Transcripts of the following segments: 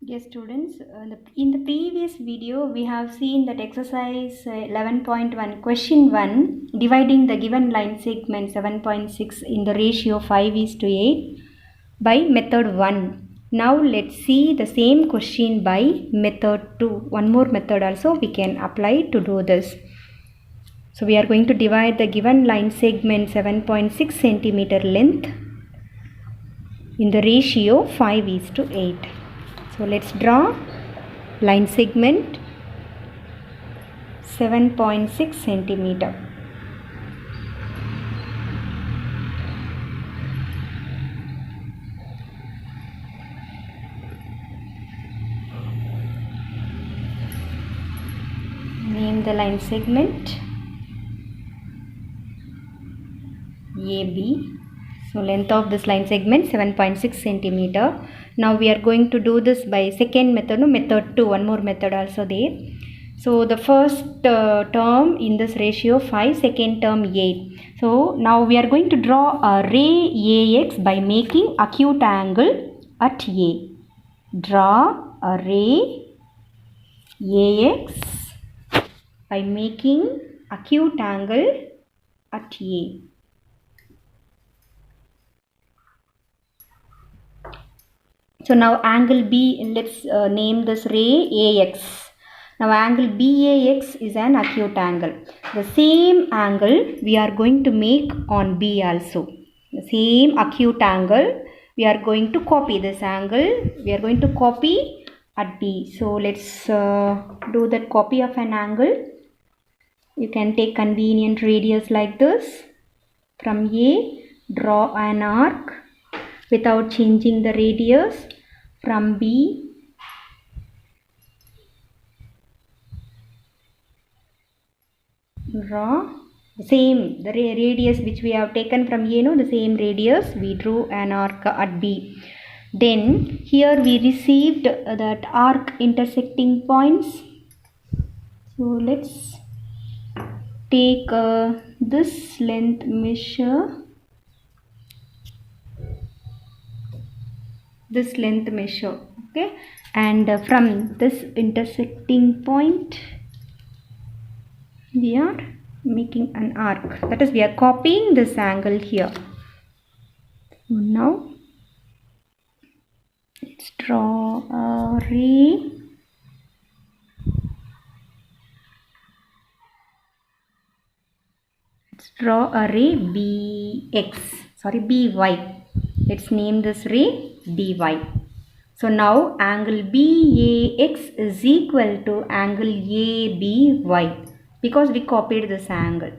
Yes, students, in the previous video, we have seen that exercise 11.1, question 1, dividing the given line segment 7.6 in the ratio 5:8 by method 1. Now, let's see the same question by method 2. One more method also we can apply to do this. So, we are going to divide the given line segment 7.6 centimeter length in the ratio 5:8. So let's draw line segment 7.6 centimeter. Name the line segment AB. So length of this line segment 7.6 centimeter. Now we are going to do this by second method, no, method 2, one more method also there. So the first term in this ratio 5, second term 8. So now we are going to draw a ray AX by making acute angle at A. Draw a ray AX by making acute angle at A. So now angle B, let's name this ray AX. Now angle BAX is an acute angle. The same angle we are going to make on B also. The same acute angle we are going to copy this angle. We are going to copy at B. So let's do that copy of an angle. You can take convenient radius like this. From A, draw an arc without changing the radius. From B, draw the same, the radius which we have taken from A, no, the same radius we drew an arc at B. Then here we received that arc intersecting points. So let's take this length measure. This length measure, okay, and from this intersecting point we are making an arc, that is we are copying this angle here. So now let's draw a ray BX, sorry, BY. Let's name this ray BY. So now angle BAX is equal to angle ABY because we copied this angle.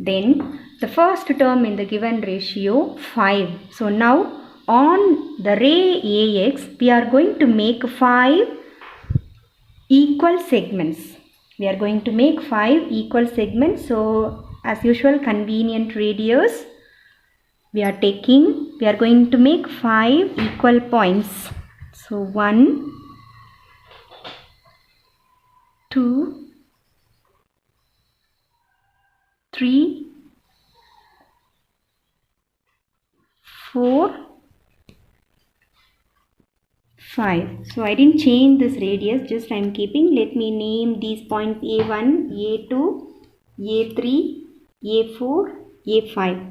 Then the first term in the given ratio 5. So now on the ray AX we are going to make 5 equal segments. We are going to make 5 equal segments. So as usual, convenient radius we are taking. We are going to make 5 equal points. So 1, 2, 3, 4, 5. So I didn't change this radius, just I am keeping. Let me name these points A1, A2, A3, A4, A5.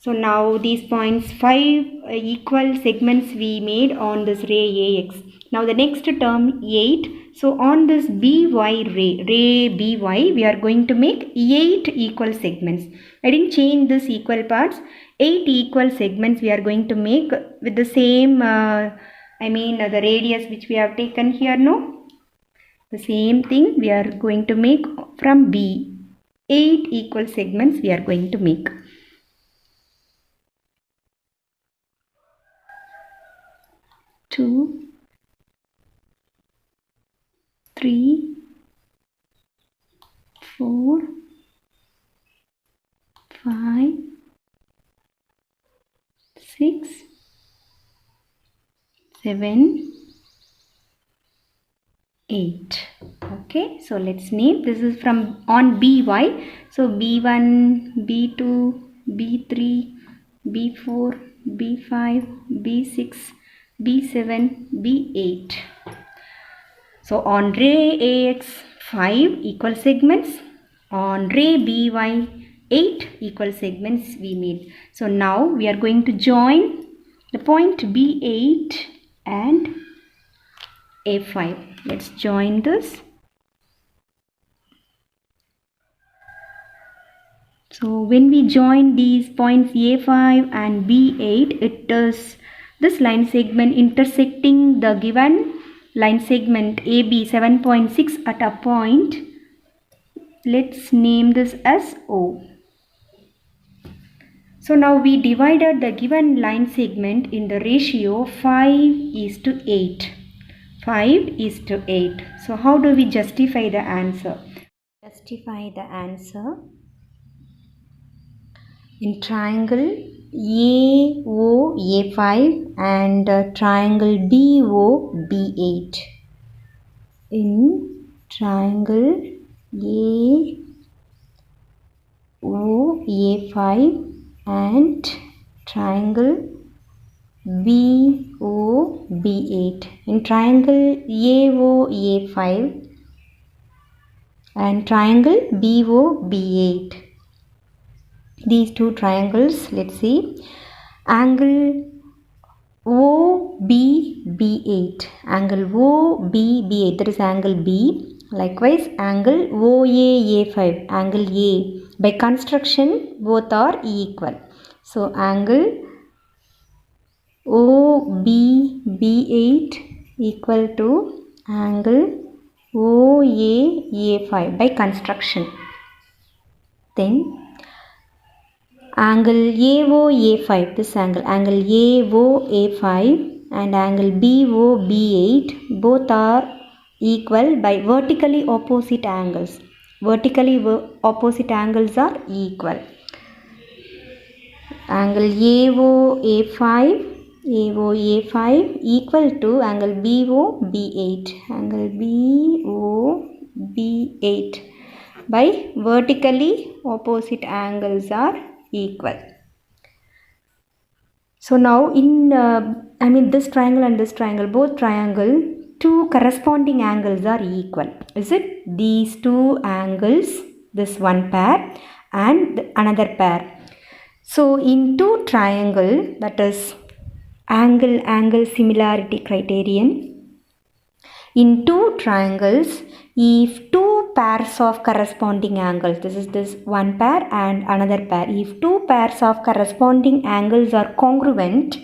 So now these points 5 equal segments we made on this ray AX. Now the next term 8. So on this BY ray BY, we are going to make 8 equal segments. I didn't change this equal parts. 8 equal segments we are going to make with the same, the radius which we have taken here, no? The same thing we are going to make from B. 8 equal segments we are going to make. 2, 3, 4, 5, 6, 7, 8. Okay, so let's name. This is from on BY. So B1, B2, B3, B4, B5, B6, B7, B8. So on ray AX 5 equal segments, on ray BY 8 equal segments we made. So now we are going to join the point B8 and A5. Let's join this. So when we join these points A5 and B8, it is this line segment intersecting the given line segment AB 7.6 at a point. Let's name this as O. So now we divided the given line segment in the ratio 5:8. 5:8. So how do we justify the answer? Justify the answer in triangle AOA5 and triangle BOB8. In triangle AOA5 and triangle BOB8. In triangle AOA5 and triangle BOB8. These two triangles, let's see. Angle OBB8. Angle OBB8, that is angle B. Likewise, angle OAA5, angle A. By construction, both are equal. So, angle OBB8 equal to angle OAA5 by construction. Then, angle AOA5, this angle AOA5 and angle BOB8, both are equal by vertically opposite angles. Vertically opposite angles are equal. Angle AOA5 equal to angle BOB8. Angle BOB8 by vertically opposite angles are equal. So now in this triangle and this triangle, both triangle, two corresponding angles are equal. Is it? These two angles, this one pair and another pair. So in two triangle, that is angle similarity criterion. In two triangles, if two pairs of corresponding angles, this is this one pair and another pair, if two pairs of corresponding angles are congruent,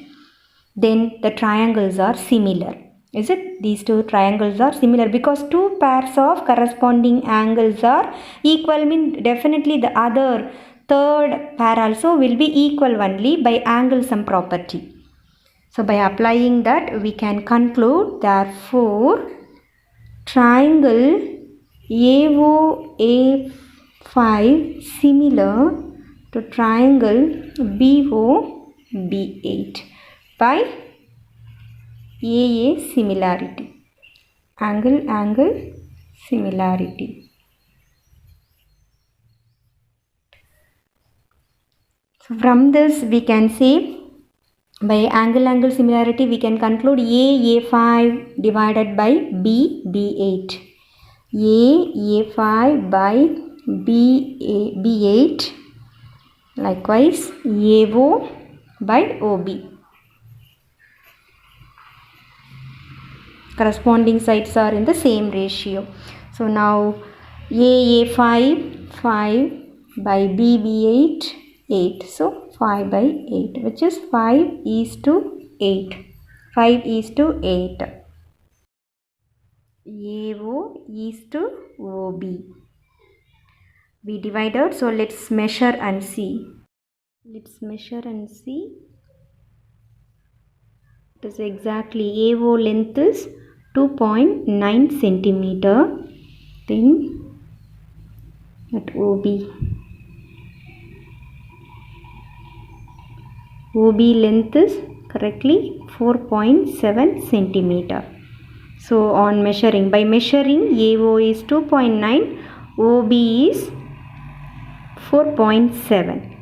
then the triangles are similar. Is it? These two triangles are similar because two pairs of corresponding angles are equal, means definitely the other third pair also will be equal only by angle sum property. So by applying that, we can conclude, therefore, triangle AOA5 similar to triangle BOB8 by AA similarity. Angle similarity. So from this we can say, by angle similarity we can conclude AA5 divided by BB8. AA5 by B8. Likewise AO by OB. Corresponding sides are in the same ratio. So now AA5 5 by BB8 8. So 5 by 8, which is 5:8. 5:8. AO is to OB. We divided, so let's measure and see. Let's measure and see. It is exactly AO length is 2.9 centimeter. Then at OB length is correctly 4.7 centimeter. So on measuring, by measuring, AO is 2.9, OB is 4.7.